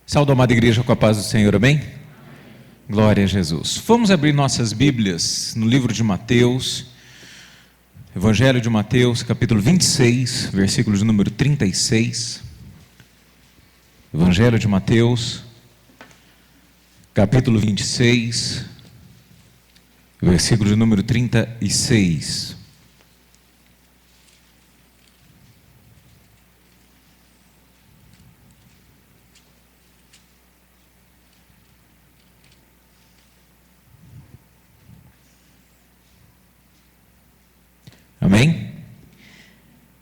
Saúde, amada igreja, com a paz do Senhor, amém? Glória a Jesus. Vamos abrir nossas Bíblias no livro de Mateus, Evangelho de Mateus, capítulo 26, versículo de número 36. Evangelho de Mateus, capítulo 26, versículo de número 36. Amém?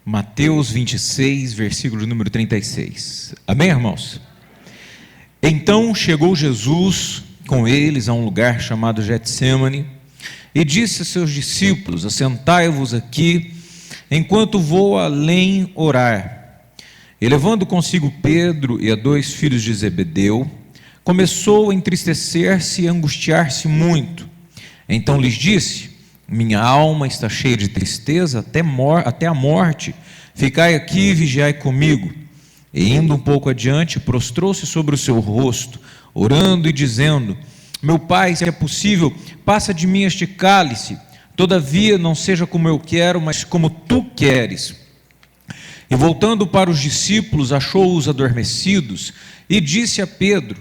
Mateus 26, versículo de número 36. Amém, irmãos? Então chegou Jesus com eles a um lugar chamado Getsêmani e disse a seus discípulos: assentai-vos aqui, enquanto vou além orar. E levando consigo Pedro e a dois filhos de Zebedeu, começou a entristecer-se e angustiar-se muito. Então lhes disse: minha alma está cheia de tristeza até a morte, ficai aqui e vigiai comigo. E indo um pouco adiante, prostrou-se sobre o seu rosto, orando e dizendo: meu Pai, se é possível, passa de mim este cálice, todavia não seja como eu quero, mas como tu queres. E voltando para os discípulos, achou-os adormecidos, e disse a Pedro: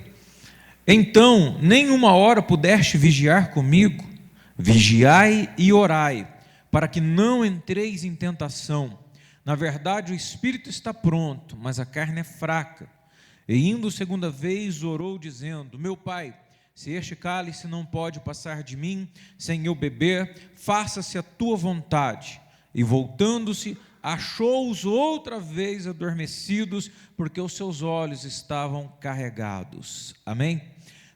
então, nem uma hora pudeste vigiar comigo? Vigiai e orai, para que não entreis em tentação. Na verdade, o espírito está pronto, mas a carne é fraca. E indo segunda vez, orou dizendo: meu Pai, se este cálice não pode passar de mim, sem eu beber, faça-se a tua vontade. E voltando-se, achou-os outra vez adormecidos, porque os seus olhos estavam carregados. Amém?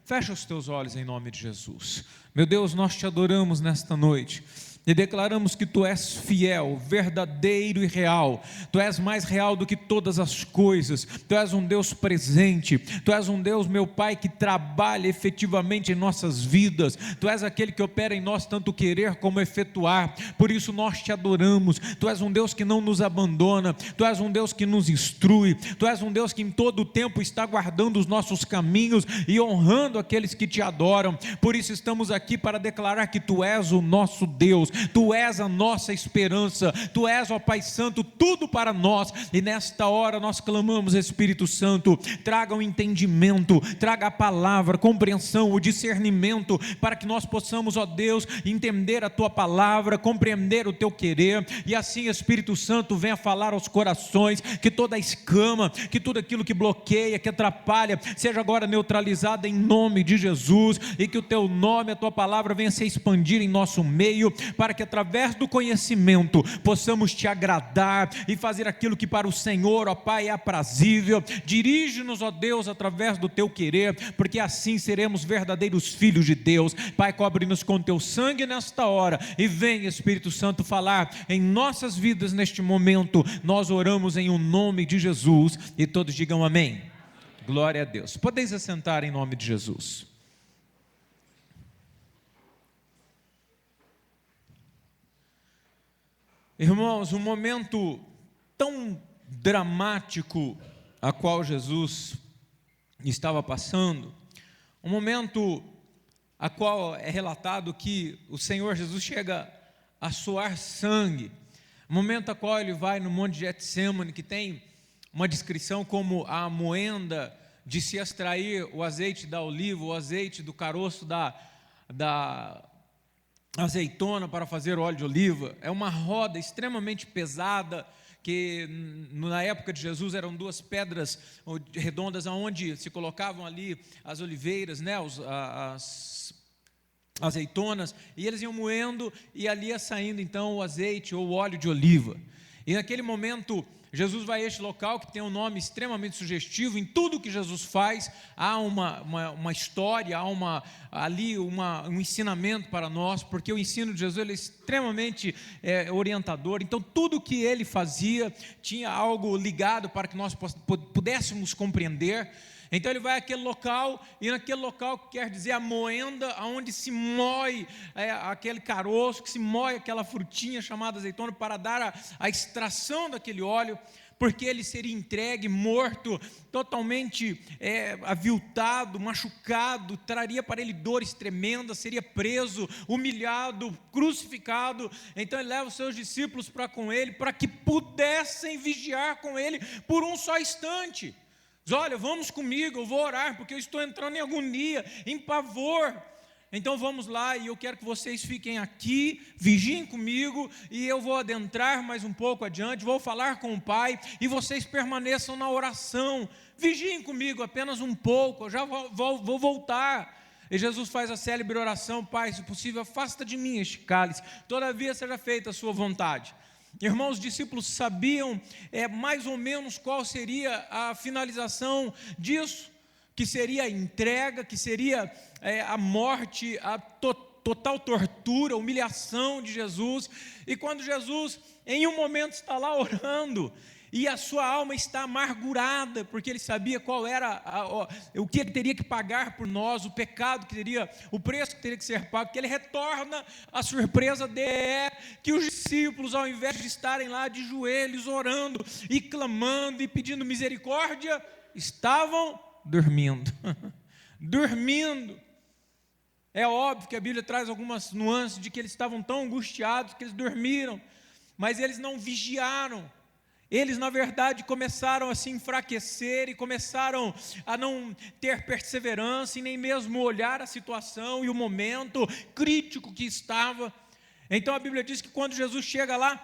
Fecha os teus olhos em nome de Jesus. Meu Deus, nós te adoramos nesta noite e declaramos que tu és fiel, verdadeiro e real. Tu és mais real do que todas as coisas. Tu és um Deus presente. Tu és um Deus, meu Pai, que trabalha efetivamente em nossas vidas. Tu és aquele que opera em nós tanto querer como efetuar. Por isso nós te adoramos. Tu és um Deus que não nos abandona. Tu és um Deus que nos instrui. Tu és um Deus que em todo o tempo está guardando os nossos caminhos e honrando aqueles que te adoram. Por isso estamos aqui para declarar que tu és o nosso Deus. Tu és a nossa esperança, Tu és, ó Pai Santo, tudo para nós, e nesta hora nós clamamos: Espírito Santo, traga o entendimento, traga a palavra, a compreensão, o discernimento, para que nós possamos, ó Deus, entender a Tua palavra, compreender o Teu querer, e assim, Espírito Santo, venha falar aos corações, que toda escama, que tudo aquilo que bloqueia, que atrapalha, seja agora neutralizado em nome de Jesus, e que o Teu nome, a Tua palavra venha se expandir em nosso meio, para que através do conhecimento possamos te agradar e fazer aquilo que para o Senhor, ó Pai, é aprazível. Dirige-nos, ó Deus, através do teu querer, porque assim seremos verdadeiros filhos de Deus. Pai, cobre-nos com teu sangue nesta hora, e vem, Espírito Santo, falar em nossas vidas neste momento. Nós oramos em o nome de Jesus, e todos digam amém. Glória a Deus. Podeis assentar em nome de Jesus. Irmãos, um momento tão dramático a qual Jesus estava passando, um momento a qual é relatado que o Senhor Jesus chega a suar sangue, um momento a qual ele vai no Monte de Getsêmani, que tem uma descrição como a moenda de se extrair o azeite da oliva, o azeite do caroço da azeitona para fazer óleo de oliva. É uma roda extremamente pesada, que na época de Jesus eram duas pedras redondas onde se colocavam ali as oliveiras, né, as azeitonas, e eles iam moendo, e ali ia saindo então o azeite ou o óleo de oliva. E naquele momento Jesus vai a este local que tem um nome extremamente sugestivo. Em tudo que Jesus faz há uma história, há um ensinamento para nós, porque o ensino de Jesus ele é extremamente orientador. Então tudo que ele fazia tinha algo ligado para que nós pudéssemos compreender. Então ele vai àquele local, e naquele local, que quer dizer a moenda, onde se moe aquele caroço, que se moe aquela frutinha chamada azeitona, para dar a extração daquele óleo, porque ele seria entregue, morto, totalmente aviltado, machucado, traria para ele dores tremendas, seria preso, humilhado, crucificado. Então ele leva os seus discípulos para com ele, para que pudessem vigiar com ele por um só instante. Diz: olha, vamos comigo, eu vou orar, porque eu estou entrando em agonia, em pavor. Então vamos lá, e eu quero que vocês fiquem aqui, vigiem comigo, e eu vou adentrar mais um pouco adiante, vou falar com o Pai, e vocês permaneçam na oração, vigiem comigo apenas um pouco, eu já vou voltar. E Jesus faz a célebre oração: Pai, se possível, afasta de mim este cálice, todavia seja feita a sua vontade. Irmãos, os discípulos sabiam mais ou menos qual seria a finalização disso, que seria a entrega, que seria a morte, a total tortura, humilhação de Jesus. E quando Jesus, em um momento, está lá orando, e a sua alma está amargurada, porque ele sabia qual era o que ele teria que pagar por nós, o pecado que teria, o preço que teria que ser pago, que ele retorna, a surpresa dele é que os discípulos, ao invés de estarem lá de joelhos, orando e clamando e pedindo misericórdia, estavam dormindo. Dormindo. É óbvio que a Bíblia traz algumas nuances de que eles estavam tão angustiados que eles dormiram, mas eles não vigiaram. Eles, na verdade, começaram a se enfraquecer e começaram a não ter perseverança e nem mesmo olhar a situação e o momento crítico que estava. Então a Bíblia diz que quando Jesus chega lá,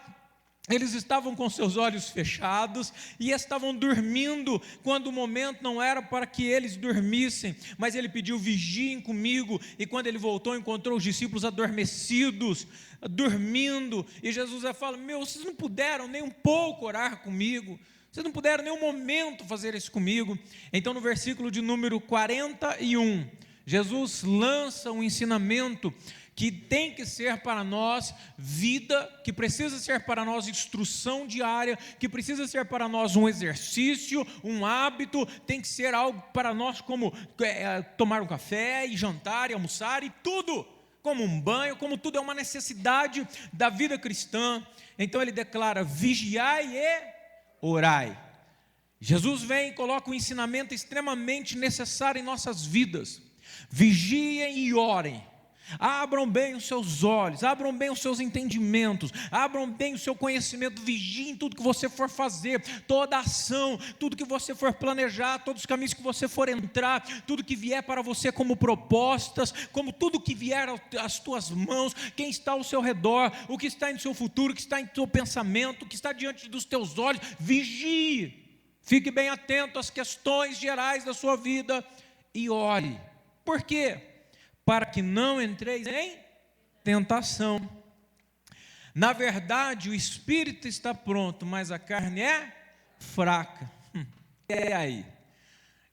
eles estavam com seus olhos fechados e estavam dormindo, quando o momento não era para que eles dormissem, mas ele pediu: vigiem comigo. E quando ele voltou, encontrou os discípulos adormecidos, dormindo, e Jesus fala: vocês não puderam nem um pouco orar comigo, vocês não puderam nem um momento fazer isso comigo. Então no versículo de número 41, Jesus lança um ensinamento que tem que ser para nós vida, que precisa ser para nós instrução diária, que precisa ser para nós um exercício, um hábito, tem que ser algo para nós como tomar um café e jantar e almoçar e tudo, como um banho, como tudo é uma necessidade da vida cristã. Então ele declara: vigiai e orai. Jesus vem e coloca um ensinamento extremamente necessário em nossas vidas: vigiem e orem. Abram bem os seus olhos, abram bem os seus entendimentos, abram bem o seu conhecimento, vigiem tudo que você for fazer, toda ação, tudo que você for planejar, todos os caminhos que você for entrar, tudo que vier para você como propostas, como tudo que vier às tuas mãos, quem está ao seu redor, o que está em seu futuro, o que está em teu pensamento, o que está diante dos teus olhos, vigie, fique bem atento às questões gerais da sua vida e ore. Por quê? Para que não entreis em tentação. Na verdade, o espírito está pronto, mas a carne é fraca.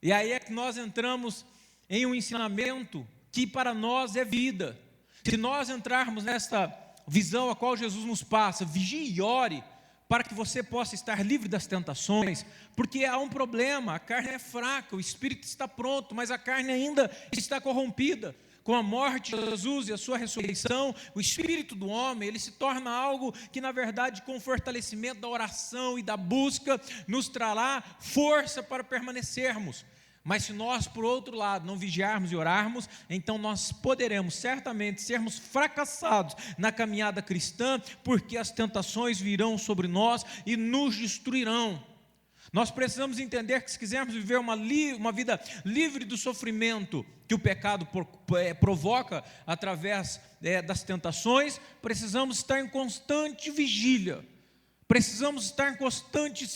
E aí é que nós entramos em um ensinamento que para nós é vida. Se nós entrarmos nesta visão a qual Jesus nos passa: vigie e ore, para que você possa estar livre das tentações, porque há um problema: a carne é fraca, o espírito está pronto, mas a carne ainda está corrompida. Com a morte de Jesus e a sua ressurreição, o espírito do homem, ele se torna algo que, na verdade, com o fortalecimento da oração e da busca, nos trará força para permanecermos. Mas se nós, por outro lado, não vigiarmos e orarmos, então nós poderemos certamente sermos fracassados na caminhada cristã, porque as tentações virão sobre nós e nos destruirão. Nós precisamos entender que, se quisermos viver uma vida livre do sofrimento que o pecado provoca através das tentações, precisamos estar em constante vigília. Precisamos estar em constante,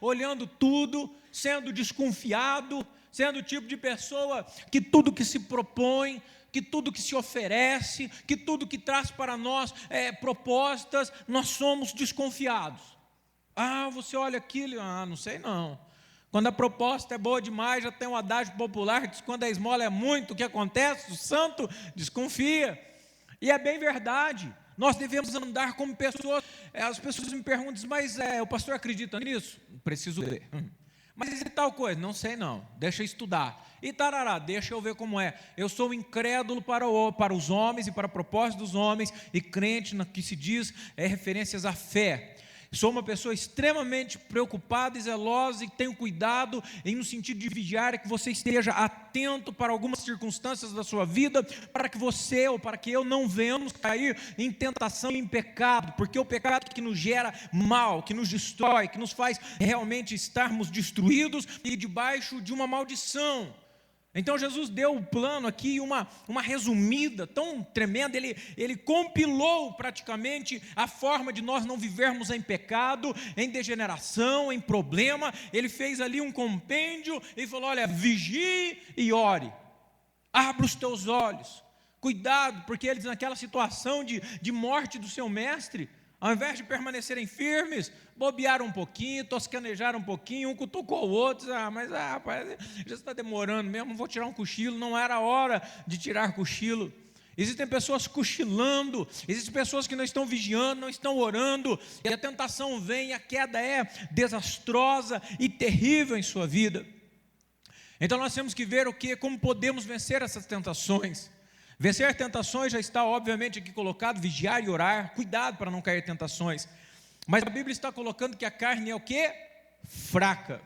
olhando tudo, sendo desconfiado, sendo o tipo de pessoa que tudo que se propõe, que tudo que se oferece, que tudo que traz para nós propostas, nós somos desconfiados. Você olha aquilo, não sei não. Quando a proposta é boa demais, já tem um adágio popular que diz: quando a esmola é muito, o que acontece? O santo desconfia. E é bem verdade. Nós devemos andar como pessoas. As pessoas me perguntam: mas o pastor acredita nisso? Preciso ver. Mas e tal coisa? Não sei não, deixa eu estudar. E tarará, deixa eu ver como é. Eu sou incrédulo para os homens e para propósitos dos homens, e crente no que se diz referências à fé. Sou uma pessoa extremamente preocupada e zelosa e tenho cuidado no sentido de vigiar, que você esteja atento para algumas circunstâncias da sua vida, para que você ou para que eu não venhamos cair em tentação e em pecado, porque o pecado que nos gera mal, que nos destrói, que nos faz realmente estarmos destruídos e debaixo de uma maldição. Então Jesus deu o plano aqui, uma resumida tão tremenda, ele compilou praticamente a forma de nós não vivermos em pecado, em degeneração, em problema. Ele fez ali um compêndio e falou: olha, vigie e ore, abra os teus olhos, cuidado, porque eles naquela situação de morte do seu mestre, ao invés de permanecerem firmes, bobearam um pouquinho, toscanejaram um pouquinho, um cutucou o outro. Rapaz, já está demorando mesmo, vou tirar um cochilo. Não era hora de tirar cochilo. Existem pessoas cochilando, existem pessoas que não estão vigiando, não estão orando, e a tentação vem, a queda é desastrosa e terrível em sua vida. Então nós temos que ver como podemos vencer essas tentações. Vencer tentações já está obviamente aqui colocado, vigiar e orar, cuidado para não cair em tentações. Mas a Bíblia está colocando que a carne é o quê? Fraca.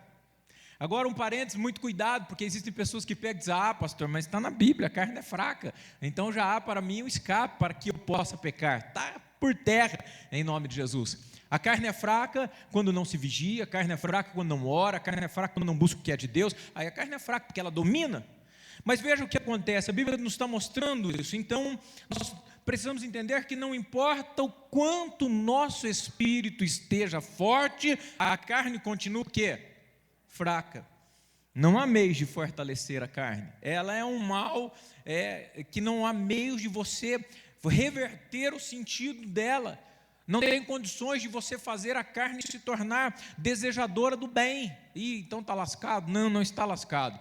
Agora um parênteses, muito cuidado, porque existem pessoas que pegam e dizem: pastor, mas está na Bíblia, a carne é fraca, então já há para mim um escape para que eu possa pecar. Está por terra, em nome de Jesus. A carne é fraca quando não se vigia, a carne é fraca quando não ora, a carne é fraca quando não busca o que é de Deus. Aí a carne é fraca porque ela domina. Mas veja o que acontece, a Bíblia nos está mostrando isso. Então nós precisamos entender que não importa o quanto o nosso espírito esteja forte, a carne continua o quê? Fraca. Não há meios de fortalecer a carne. Ela é um mal que não há meios de você reverter o sentido dela. Não tem condições de você fazer a carne se tornar desejadora do bem. Então está lascado? Não, não está lascado.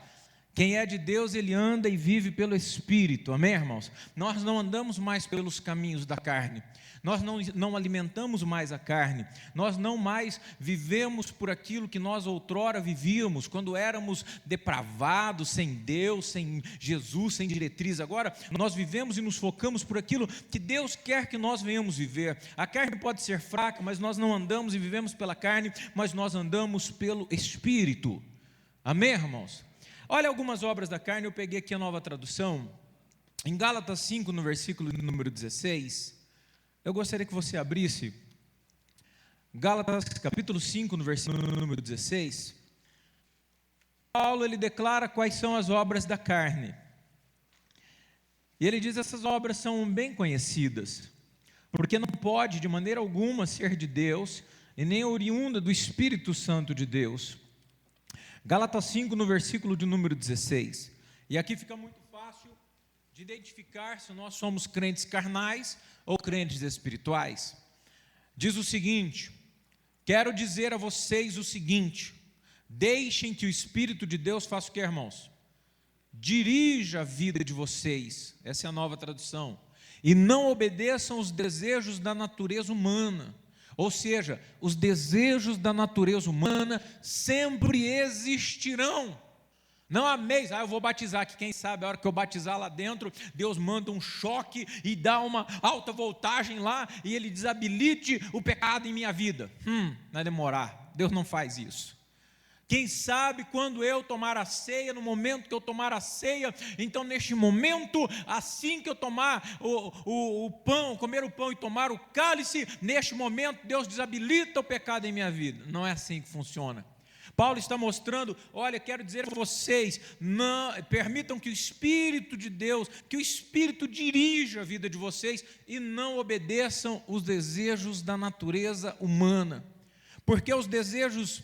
Quem é de Deus, ele anda e vive pelo Espírito, amém, irmãos? Nós não andamos mais pelos caminhos da carne, nós não alimentamos mais a carne, nós não mais vivemos por aquilo que nós outrora vivíamos, quando éramos depravados, sem Deus, sem Jesus, sem diretriz. Agora nós vivemos e nos focamos por aquilo que Deus quer que nós venhamos viver. A carne pode ser fraca, mas nós não andamos e vivemos pela carne, mas nós andamos pelo Espírito, amém, irmãos? Olha algumas obras da carne, eu peguei aqui a Nova Tradução, em Gálatas 5, no versículo número 16, eu gostaria que você abrisse, Gálatas capítulo 5, no versículo número 16, Paulo ele declara quais são as obras da carne, e ele diz: essas obras são bem conhecidas, porque não pode de maneira alguma ser de Deus, e nem oriunda do Espírito Santo de Deus. Gálatas 5, no versículo de número 16, e aqui fica muito fácil de identificar se nós somos crentes carnais ou crentes espirituais. Diz o seguinte: quero dizer a vocês o seguinte, deixem que o Espírito de Deus faça o que, irmãos? Dirija a vida de vocês, essa é a Nova Tradução, e não obedeçam os desejos da natureza humana. Ou seja, os desejos da natureza humana sempre existirão. Não ameis, eu vou batizar, que quem sabe a hora que eu batizar lá dentro, Deus manda um choque e dá uma alta voltagem lá, e Ele desabilite o pecado em minha vida. Vai demorar, Deus não faz isso. Quem sabe quando eu tomar a ceia, no momento que eu tomar a ceia, então neste momento, assim que eu tomar o pão, comer o pão e tomar o cálice, neste momento Deus desabilita o pecado em minha vida. Não é assim que funciona. Paulo está mostrando: olha, quero dizer a vocês, não permitam que o Espírito de Deus, que o Espírito dirija a vida de vocês e não obedeçam os desejos da natureza humana, porque os desejos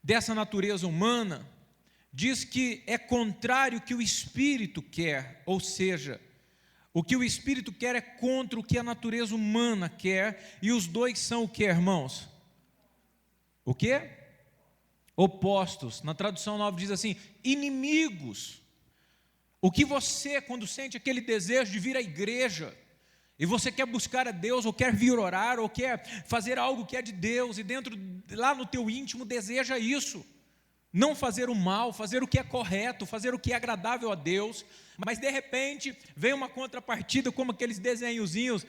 dessa natureza humana diz que é contrário ao que o Espírito quer, ou seja, o que o Espírito quer é contra o que a natureza humana quer, e os dois são o que, irmãos? O que? Opostos. Na tradução nova diz assim: inimigos. O que você, quando sente aquele desejo de vir à igreja, e você quer buscar a Deus, ou quer vir orar, ou quer fazer algo que é de Deus, e dentro, lá no teu íntimo, deseja isso. não fazer o mal, fazer o que é correto, fazer o que é agradável a Deus, mas de repente vem uma contrapartida, como aqueles desenhozinhos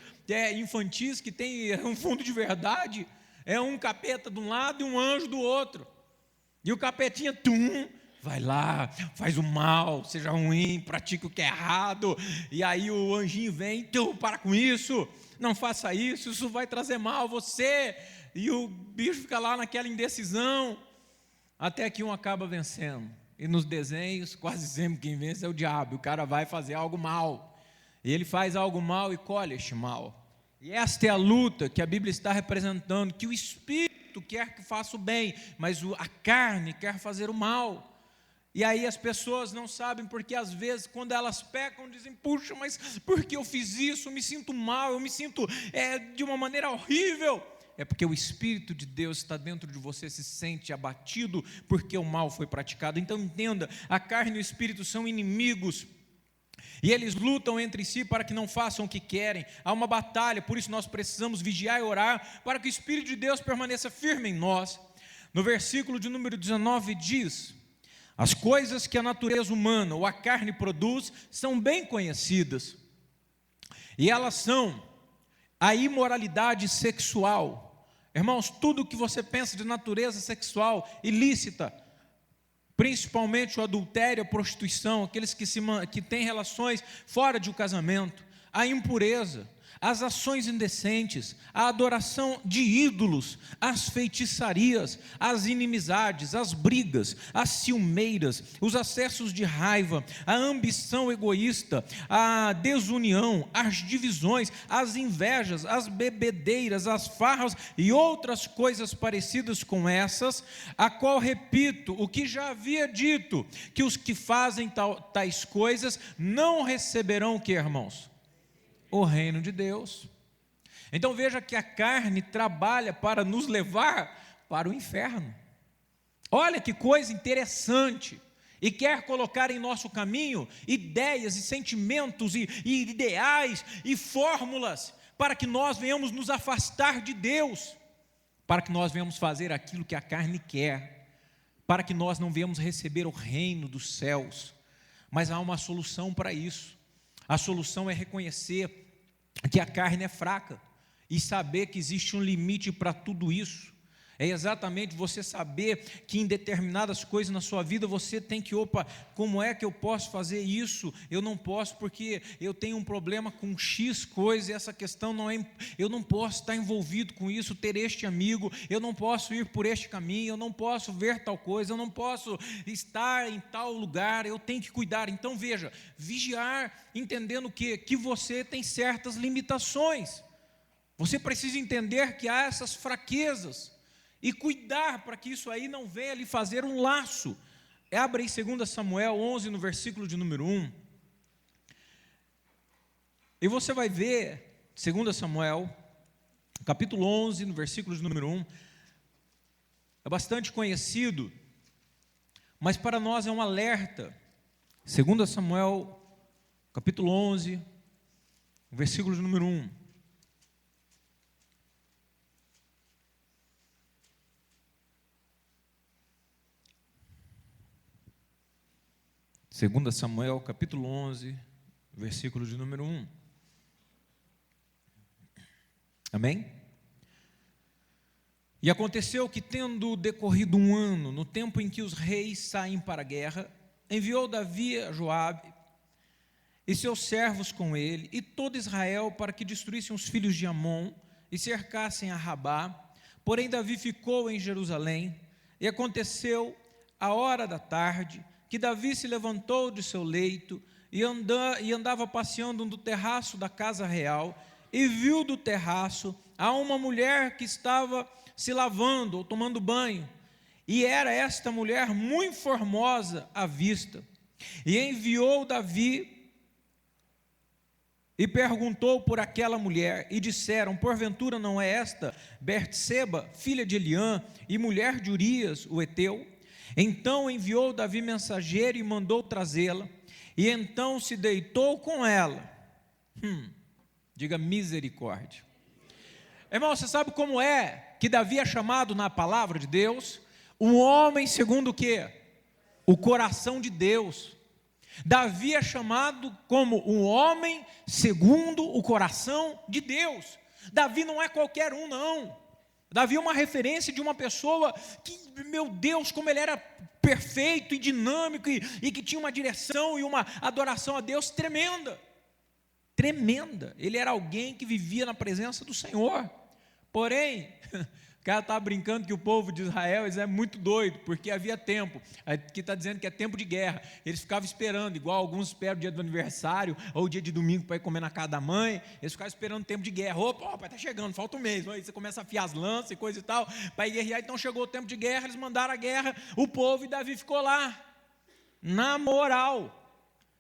infantis que tem um fundo de verdade, é um capeta de um lado e um anjo do outro, e o capetinha, vai lá, faz o mal, seja ruim, pratica o que é errado, e aí o anjinho vem, para com isso, não faça isso, isso vai trazer mal a você, e o bicho fica lá naquela indecisão, até que um acaba vencendo. E nos desenhos, quase sempre quem vence é o diabo. O cara vai fazer algo mal. E ele faz algo mal e colhe este mal. E esta é a luta que a Bíblia está representando, que o Espírito quer que faça o bem, mas a carne quer fazer o mal. E aí as pessoas não sabem, porque às vezes quando elas pecam, dizem, puxa, mas por que eu fiz isso? Eu me sinto mal, eu me sinto de uma maneira horrível. É porque o Espírito de Deus está dentro de você, se sente abatido porque o mal foi praticado. Então entenda, a carne e o Espírito são inimigos, e eles lutam entre si para que não façam o que querem. Há uma batalha, por isso nós precisamos vigiar e orar, para que o Espírito de Deus permaneça firme em nós. No versículo de número 19 diz, as coisas que a natureza humana ou a carne produz são bem conhecidas, e elas são a imoralidade sexual. Irmãos, tudo que você pensa de natureza sexual ilícita, principalmente o adultério, a prostituição, aqueles que têm relações fora de um casamento, a impureza, as ações indecentes, a adoração de ídolos, as feitiçarias, as inimizades, as brigas, as ciumeiras, os acessos de raiva, a ambição egoísta, a desunião, as divisões, as invejas, as bebedeiras, as farras e outras coisas parecidas com essas, a qual repito o que já havia dito, que os que fazem tais coisas não receberão o que, irmãos? O reino de Deus. Então veja que a carne trabalha para nos levar para o inferno. Olha que coisa interessante. E quer colocar em nosso caminho ideias e sentimentos e ideais e fórmulas para que nós venhamos nos afastar de Deus, para que nós venhamos fazer aquilo que a carne quer, para que nós não venhamos receber o reino dos céus. Mas há uma solução para isso. A solução é reconhecer que a carne é fraca e saber que existe um limite para tudo isso. É exatamente você saber que em determinadas coisas na sua vida você tem que, como é que eu posso fazer isso? Eu não posso porque eu tenho um problema com X coisa e essa questão não é, eu não posso estar envolvido com isso, ter este amigo, eu não posso ir por este caminho, eu não posso ver tal coisa, eu não posso estar em tal lugar, eu tenho que cuidar. Então veja, vigiar, entendendo que você tem certas limitações, você precisa entender que há essas fraquezas, e cuidar para que isso aí não venha lhe fazer um laço. Abre em 2 Samuel 11, no versículo de número 1. E você vai ver, 2 Samuel, capítulo 11, no versículo de número 1. É bastante conhecido, mas para nós é um alerta. 2 Samuel, capítulo 11, versículo de número 1. Segunda Samuel, capítulo 11, versículo de número 1. Amém? E aconteceu que, tendo decorrido um ano, no tempo em que os reis saem para a guerra, enviou Davi a Joabe e seus servos com ele, e todo Israel, para que destruíssem os filhos de Amon e cercassem a Rabá. Porém Davi ficou em Jerusalém, e aconteceu a hora da tarde, que Davi se levantou de seu leito e andava passeando no terraço da casa real, e viu do terraço a uma mulher que estava se lavando ou tomando banho, e era esta mulher muito formosa à vista. E enviou Davi e perguntou por aquela mulher, e disseram, porventura não é esta Bertseba, filha de Eliã, e mulher de Urias, o heteu? Então enviou Davi mensageiro e mandou trazê-la, e então se deitou com ela. Diga misericórdia. Irmão, você sabe como é que Davi é chamado na palavra de Deus? Um homem segundo o quê? o coração de Deus. Davi é chamado como um homem segundo o coração de Deus. Davi não é qualquer um, não. Davi é uma referência de uma pessoa que, meu Deus, como ele era perfeito e dinâmico e que tinha uma direção e uma adoração a Deus tremenda. Tremenda. Ele era alguém que vivia na presença do Senhor. Porém, o cara estava brincando que o povo de Israel eles é muito doido, porque havia tempo, aqui está dizendo que é tempo de guerra, eles ficavam esperando, igual alguns esperam o dia do aniversário, ou o dia de domingo para ir comer na casa da mãe, eles ficavam esperando o tempo de guerra, opa, está chegando, falta um mês, aí você começa a afiar as lanças e coisa e tal, para ir guerrear, então chegou o tempo de guerra, eles mandaram a guerra, o povo e Davi ficou lá, na moral.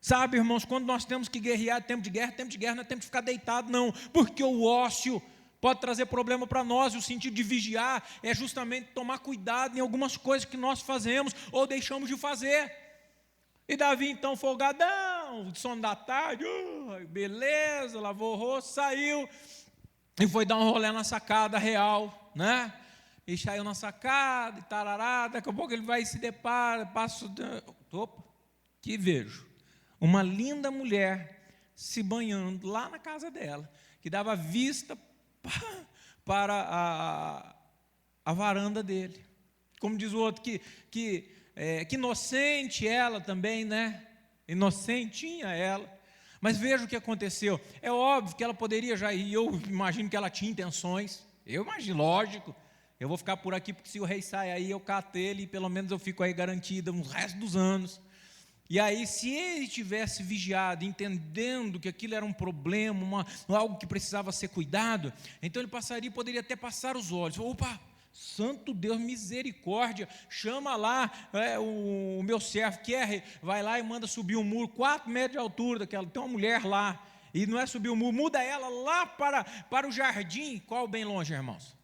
Sabe, irmãos, quando nós temos que guerrear, tempo de guerra não é tempo de ficar deitado, não, porque o ócio pode trazer problema para nós, e o sentido de vigiar é justamente tomar cuidado em algumas coisas que nós fazemos ou deixamos de fazer. E Davi então folgadão, sono da tarde, beleza, lavou o rosto, saiu e foi dar um rolê na sacada real, né? E saiu na sacada e tarará, daqui a pouco ele vai e se depara, opa, que vejo uma linda mulher se banhando lá na casa dela, que dava vista para a varanda dele. Como diz o outro, que inocente ela também, né? Inocentinha ela. Mas veja o que aconteceu. É óbvio que ela poderia já ir, eu imagino que ela tinha intenções. Eu imagino, lógico. Eu vou ficar por aqui, porque se o rei sai aí, eu cato ele e pelo menos eu fico aí garantida nos restos dos anos. E aí, se ele tivesse vigiado, entendendo que aquilo era um problema, algo que precisava ser cuidado, então ele poderia até passar os olhos. Opa, santo Deus, misericórdia, chama lá o meu servo, vai lá e manda subir um muro, 4 metros de altura daquela, tem uma mulher lá, e não é subir o muro, muda ela lá para o jardim. Qual bem longe, irmãos?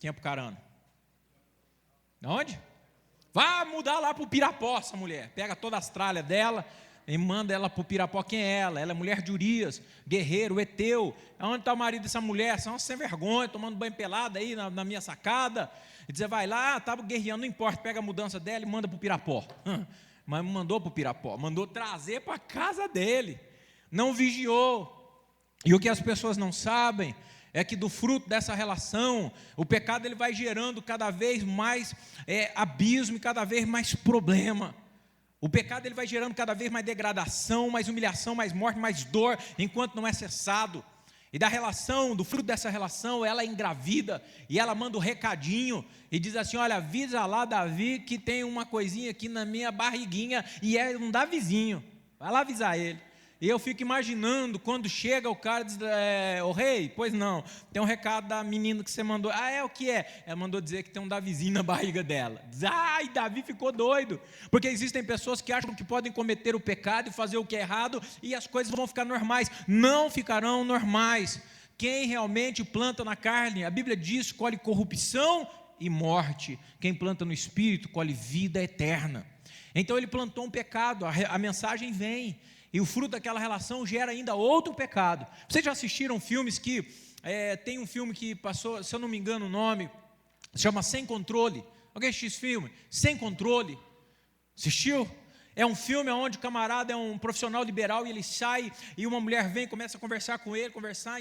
Quem é Apucarana? Onde? Vá mudar lá para o Pirapó, essa mulher. Pega toda as tralhas dela e manda ela para o Pirapó. Quem é ela? Ela é mulher de Urias, guerreiro, Eteu. Onde está o marido dessa mulher? São sem vergonha, tomando banho pelado aí na minha sacada. E dizer, vai lá, estava guerreando, não importa, pega a mudança dela e manda para o Pirapó. Mas mandou para o Pirapó, mandou trazer para a casa dele. Não vigiou. E o que as pessoas não sabem é que do fruto dessa relação, o pecado ele vai gerando cada vez mais abismo e cada vez mais problema. O pecado ele vai gerando cada vez mais degradação, mais humilhação, mais morte, mais dor, enquanto não é cessado. E da relação, do fruto dessa relação, ela é engravida, e ela manda um recadinho, e diz assim, olha, avisa lá Davi que tem uma coisinha aqui na minha barriguinha, e é um Davizinho, vai lá avisar ele. E eu fico imaginando, quando chega o cara e diz, ô rei, pois não, tem um recado da menina que você mandou. O que é? Ela mandou dizer que tem um Davizinho na barriga dela. Diz, ai, Davi ficou doido. Porque existem pessoas que acham que podem cometer o pecado e fazer o que é errado, e as coisas vão ficar normais. Não ficarão normais. Quem realmente planta na carne, a Bíblia diz, colhe corrupção e morte. Quem planta no Espírito, colhe vida eterna. Então ele plantou um pecado, a mensagem vem. E o fruto daquela relação gera ainda outro pecado. Vocês já assistiram filmes que... tem um filme que passou, se eu não me engano o nome, se chama Sem Controle. Alguém assistiu esse filme? Sem Controle. Assistiu? É um filme onde o camarada é um profissional liberal e ele sai e uma mulher vem, começa a conversar com ele,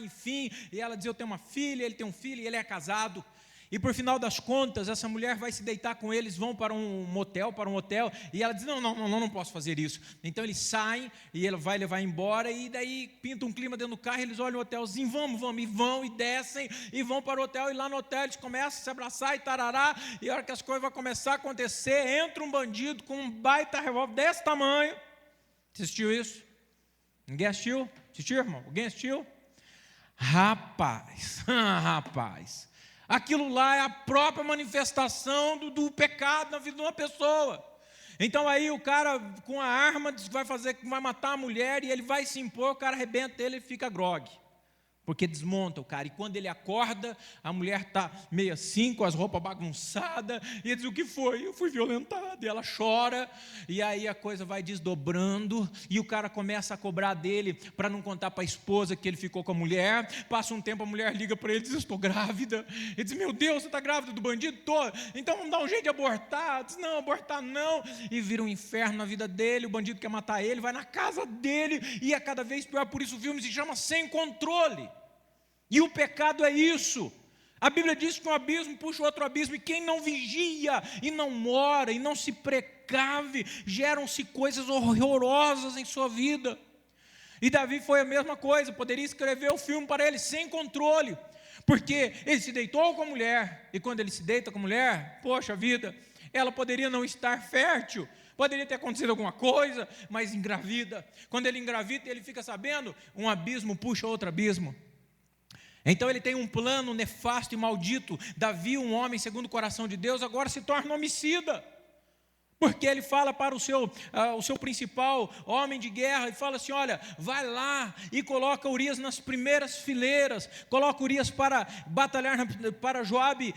enfim, e ela diz, eu tenho uma filha, ele tem um filho e ele é casado. E por final das contas, essa mulher vai se deitar com eles, vão para um motel, para um hotel, e ela diz, não posso fazer isso. Então eles saem, e ele vai levar embora, e daí pinta um clima dentro do carro, eles olham o hotelzinho, vamos, e vão, e descem, e vão para o hotel, e lá no hotel eles começam a se abraçar, e tarará, e a hora que as coisas vão começar a acontecer, entra um bandido com um baita revólver desse tamanho. Você assistiu isso? Ninguém assistiu? Assistiu, irmão? Alguém assistiu? Rapaz, aquilo lá é a própria manifestação do pecado na vida de uma pessoa. Então aí o cara com a arma diz que vai matar a mulher e ele vai se impor, o cara arrebenta ele e fica grogue. porque desmonta o cara, e quando ele acorda, a mulher está meio assim, com as roupas bagunçadas, e ele diz: o que foi? Eu fui violentada, e ela chora, e aí a coisa vai desdobrando, e o cara começa a cobrar dele, para não contar para a esposa que ele ficou com a mulher. Passa um tempo, a mulher liga para ele e diz: eu estou grávida. Ele diz: meu Deus, você está grávida do bandido? Estou. Então vamos dar um jeito de abortar. Ele diz: não, abortar não, e vira um inferno na vida dele. O bandido quer matar ele, vai na casa dele, e é cada vez pior. Por isso o filme se chama Sem Controle. E o pecado é isso. A Bíblia diz que um abismo puxa outro abismo, e quem não vigia, e não ora, e não se precave, geram-se coisas horrorosas em sua vida. E Davi foi a mesma coisa, poderia escrever o filme para ele Sem Controle, porque ele se deitou com a mulher, e quando ele se deita com a mulher, poxa vida, ela poderia não estar fértil, poderia ter acontecido alguma coisa, mas engravida. Quando ele engravida, ele fica sabendo, um abismo puxa outro abismo. Então ele tem um plano nefasto e maldito. Davi, um homem segundo o coração de Deus, agora se torna homicida, porque ele fala para o seu principal homem de guerra, e fala assim: olha, vai lá e coloca Urias nas primeiras fileiras, coloca Urias para batalhar para Joabe,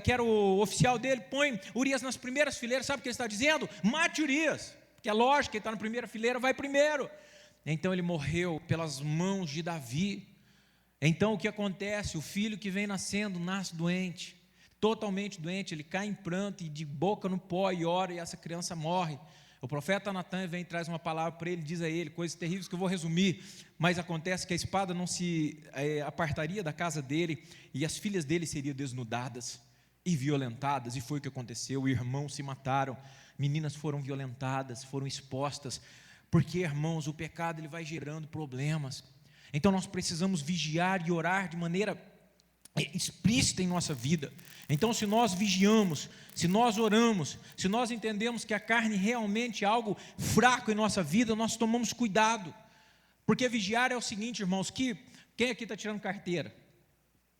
que era o oficial dele, põe Urias nas primeiras fileiras. Sabe o que ele está dizendo? Mate Urias, que é lógico, ele está na primeira fileira, vai primeiro. Então ele morreu pelas mãos de Davi. Então o que acontece? O filho que vem nascendo, nasce doente, totalmente doente, ele cai em pranto e de boca no pó e ora, e essa criança morre. O profeta Natan vem e traz uma palavra para ele, diz a ele coisas terríveis que eu vou resumir, mas acontece que a espada não se apartaria da casa dele, e as filhas dele seriam desnudadas e violentadas, e foi o que aconteceu. Irmãos se mataram, meninas foram violentadas, foram expostas, porque, irmãos, o pecado ele vai gerando problemas. Então nós precisamos vigiar e orar de maneira explícita em nossa vida. Então, se nós vigiamos, se nós oramos, se nós entendemos que a carne realmente é algo fraco em nossa vida, nós tomamos cuidado. Porque vigiar é o seguinte, irmãos, quem aqui está tirando carteira?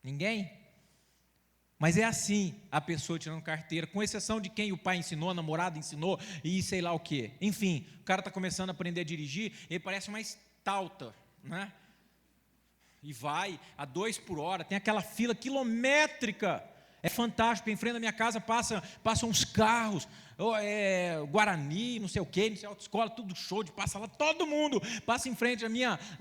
Ninguém? Mas é assim a pessoa tirando carteira, com exceção de quem o pai ensinou, a namorada ensinou e sei lá o quê. Enfim, o cara está começando a aprender a dirigir, ele parece uma estalta, né? E vai a 2 por hora, tem aquela fila quilométrica, é fantástico. Em frente da minha casa passam uns carros, Guarani, não sei o que, não sei, autoescola, tudo show de passa lá, todo mundo passa em frente à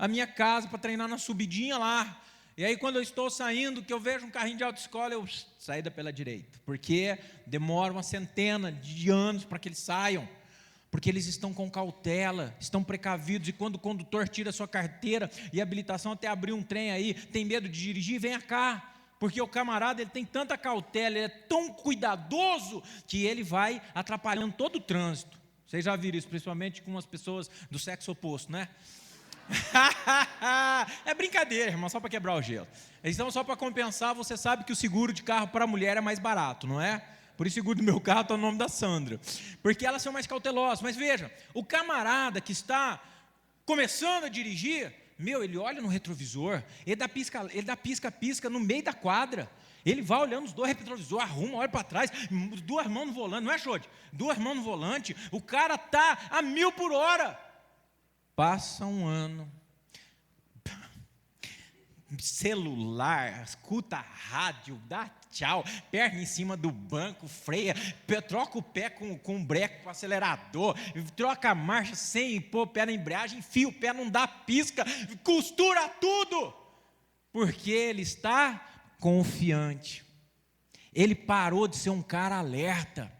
minha casa para treinar na subidinha lá. E aí quando eu estou saindo, que eu vejo um carrinho de autoescola, eu saída pela direita, porque demora uma centena de anos para que eles saiam, porque eles estão com cautela, estão precavidos, e quando o condutor tira sua carteira e habilitação, até abrir um trem aí, tem medo de dirigir, venha cá, porque o camarada ele tem tanta cautela, ele é tão cuidadoso, que ele vai atrapalhando todo o trânsito. Vocês já viram isso, principalmente com as pessoas do sexo oposto, né? É brincadeira, irmão, só para quebrar o gelo. Então, só para compensar, você sabe que o seguro de carro para a mulher é mais barato, não é? Por isso o seguro do meu carro está no nome da Sandra, porque elas são mais cautelosas. Mas veja, o camarada que está começando a dirigir, ele olha no retrovisor, ele dá pisca no meio da quadra, ele vai olhando os 2 retrovisores, arruma, olha para trás, 2 mãos no volante, não é, Xode? 2 mãos no volante, o cara está a 1000 por hora. Passa um ano, celular, escuta rádio, dá tchau, perna em cima do banco, freia, troca o pé com o breque, com o acelerador, troca a marcha sem pôr o pé na embreagem, enfia o pé, não dá pisca, costura tudo, porque ele está confiante. Ele parou de ser um cara alerta,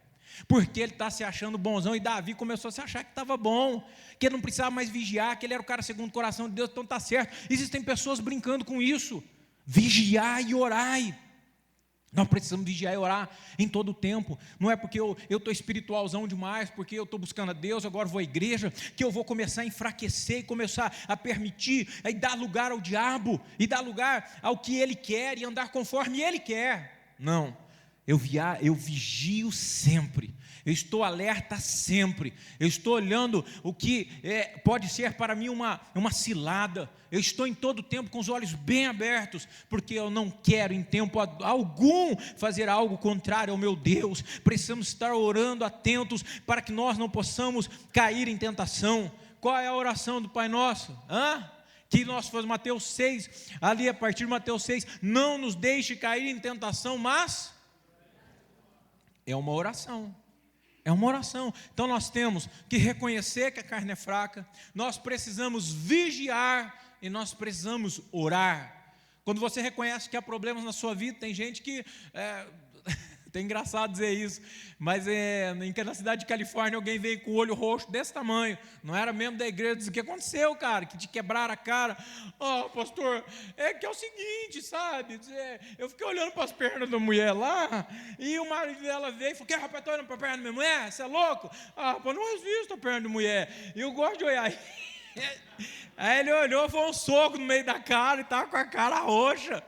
porque ele está se achando bonzão, e Davi começou a se achar que estava bom, que ele não precisava mais vigiar, que ele era o cara segundo o coração de Deus. Então está certo. Existem pessoas brincando com isso. Vigiar e orai. Nós precisamos vigiar e orar em todo o tempo. Não é porque eu estou espiritualzão demais, porque eu estou buscando a Deus, agora vou à igreja, que eu vou começar a enfraquecer e começar a permitir e dar lugar ao diabo, e dar lugar ao que ele quer e andar conforme ele quer. Não. Eu vigio sempre, eu estou alerta sempre, eu estou olhando o que pode ser para mim uma cilada, eu estou em todo tempo com os olhos bem abertos, porque eu não quero em tempo algum fazer algo contrário ao meu Deus. Precisamos estar orando atentos para que nós não possamos cair em tentação. Qual é a oração do Pai Nosso? que nós fazemos, Mateus 6, ali a partir de Mateus 6, não nos deixe cair em tentação, mas é uma oração. É uma oração. Então nós temos que reconhecer que a carne é fraca, nós precisamos vigiar e nós precisamos orar. Quando você reconhece que há problemas na sua vida, tem gente que... É engraçado dizer isso, mas na cidade de Califórnia alguém veio com o olho roxo desse tamanho, não era membro da igreja, disse: o que aconteceu, cara? Que te quebraram a cara? Pastor, é que é o seguinte, sabe? Eu fiquei olhando para as pernas da mulher lá, e o marido dela veio e falou: que rapaz, estou olhando para a perna da minha mulher? Você é louco? Rapaz, não resisto a perna de mulher, e eu gosto de olhar. Aí ele olhou, foi um soco no meio da cara e estava com a cara roxa.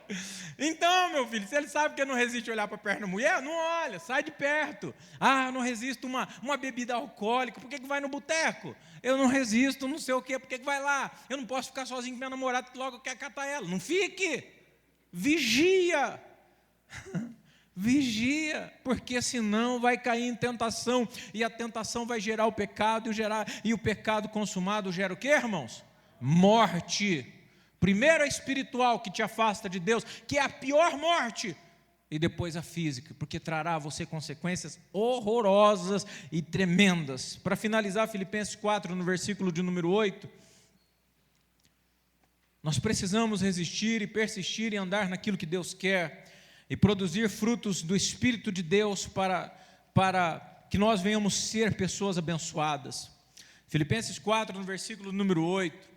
Então, meu filho, se ele sabe que não resiste a olhar para a perna da mulher, não olha, sai de perto. Eu não resisto uma bebida alcoólica, por que vai no boteco? Eu não resisto, não sei o quê, por que vai lá? Eu não posso ficar sozinho com minha namorada, que logo eu quero catar ela. Não fique, vigia. Vigia, porque senão vai cair em tentação, e a tentação vai gerar o pecado, e o pecado consumado gera o quê, irmãos? Morte. Primeiro a espiritual, que te afasta de Deus, que é a pior morte, e depois a física, porque trará a você consequências horrorosas e tremendas. Para finalizar, Filipenses 4, no versículo de número 8, nós precisamos resistir e persistir e andar naquilo que Deus quer, e produzir frutos do Espírito de Deus para que nós venhamos ser pessoas abençoadas. Filipenses 4, no versículo número 8.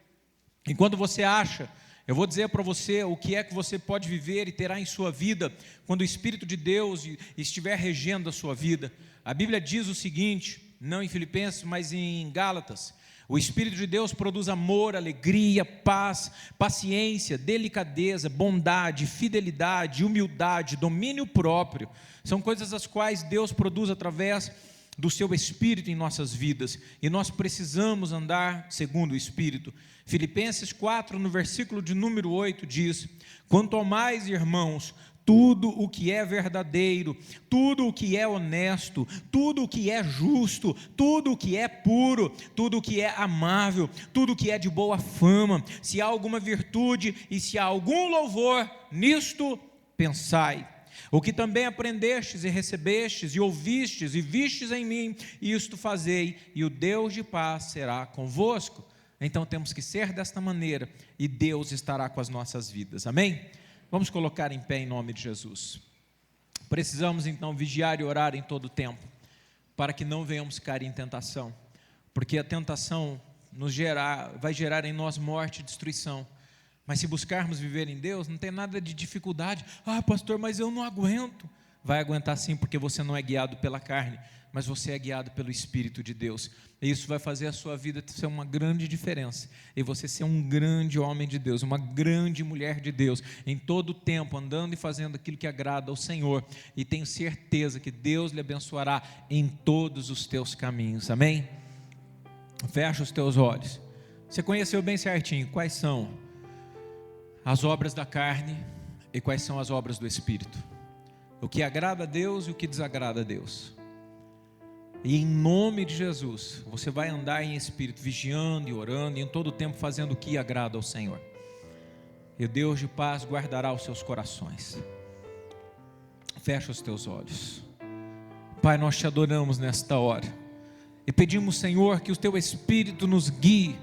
Enquanto você acha, eu vou dizer para você o que é que você pode viver e terá em sua vida, quando o Espírito de Deus estiver regendo a sua vida. A Bíblia diz o seguinte, não em Filipenses, mas em Gálatas: o Espírito de Deus produz amor, alegria, paz, paciência, delicadeza, bondade, fidelidade, humildade, domínio próprio. São coisas as quais Deus produz através do seu Espírito em nossas vidas, e nós precisamos andar segundo o Espírito. Filipenses 4, no versículo de número 8, diz: quanto ao mais, irmãos, tudo o que é verdadeiro, tudo o que é honesto, tudo o que é justo, tudo o que é puro, tudo o que é amável, tudo o que é de boa fama, se há alguma virtude e se há algum louvor, nisto pensai. O que também aprendestes e recebestes e ouvistes e vistes em mim, isto fazei, e o Deus de paz será convosco. Então temos que ser desta maneira, e Deus estará com as nossas vidas, amém? Vamos colocar em pé em nome de Jesus. Precisamos então vigiar e orar em todo o tempo, para que não venhamos cair em tentação, porque a tentação vai gerar em nós morte e destruição. Mas se buscarmos viver em Deus, não tem nada de dificuldade. Pastor, mas eu não aguento. Vai aguentar sim, porque você não é guiado pela carne, mas você é guiado pelo Espírito de Deus. E isso vai fazer a sua vida ser uma grande diferença, e você ser um grande homem de Deus, uma grande mulher de Deus, em todo o tempo, andando e fazendo aquilo que agrada ao Senhor, e tenho certeza que Deus lhe abençoará em todos os teus caminhos, amém? Fecha os teus olhos. Você conheceu bem certinho quais são as obras da carne e quais são as obras do Espírito, o que agrada a Deus e o que desagrada a Deus. E em nome de Jesus, você vai andar em Espírito, vigiando e orando, e em todo o tempo fazendo o que agrada ao Senhor, e o Deus de paz guardará os seus corações. Fecha os teus olhos. Pai, nós te adoramos nesta hora, e pedimos, Senhor, que o teu Espírito nos guie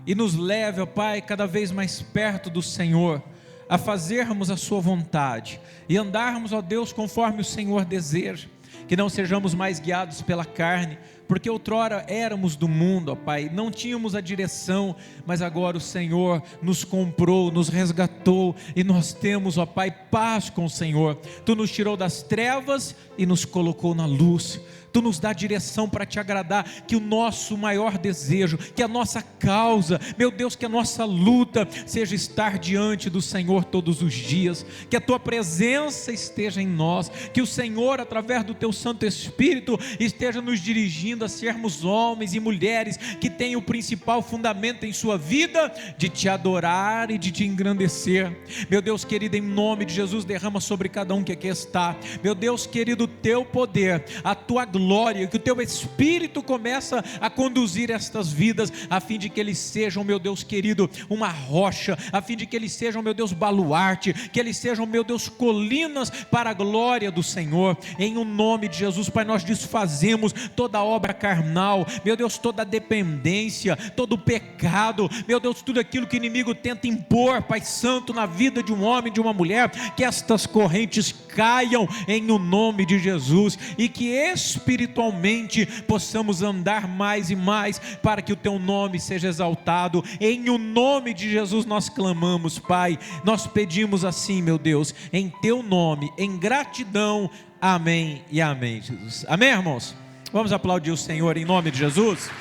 e nos leve, ó Pai, cada vez mais perto do Senhor, a fazermos a sua vontade e andarmos, ó Deus, conforme o Senhor deseja. Que não sejamos mais guiados pela carne, porque outrora éramos do mundo, ó Pai, não tínhamos a direção, mas agora o Senhor nos comprou, nos resgatou, e nós temos, ó Pai, paz com o Senhor. Tu nos tirou das trevas e nos colocou na luz. Tu nos dá direção para te agradar, que o nosso maior desejo, que a nossa causa, meu Deus, que a nossa luta seja estar diante do Senhor todos os dias, que a tua presença esteja em nós, que o Senhor, através do teu Santo Espírito, esteja nos dirigindo conduzindo a sermos homens e mulheres que têm o principal fundamento em sua vida de te adorar e de te engrandecer. Meu Deus querido, em nome de Jesus, derrama sobre cada um que aqui está, meu Deus querido, o teu poder, a tua glória, que o teu Espírito começa a conduzir estas vidas, a fim de que eles sejam, meu Deus querido, uma rocha, a fim de que eles sejam, meu Deus, baluarte, que eles sejam, meu Deus, colinas para a glória do Senhor. Em o nome de Jesus, Pai, nós desfazemos toda obra carnal, meu Deus, toda dependência, todo pecado, meu Deus, tudo aquilo que o inimigo tenta impor, Pai Santo, na vida de um homem, de uma mulher, que estas correntes caiam em o nome de Jesus, e que espiritualmente possamos andar mais e mais, para que o teu nome seja exaltado. Em o nome de Jesus nós clamamos, Pai, nós pedimos assim, meu Deus, em teu nome, em gratidão, amém e amém, Jesus. Amém, irmãos? Vamos aplaudir o Senhor em nome de Jesus.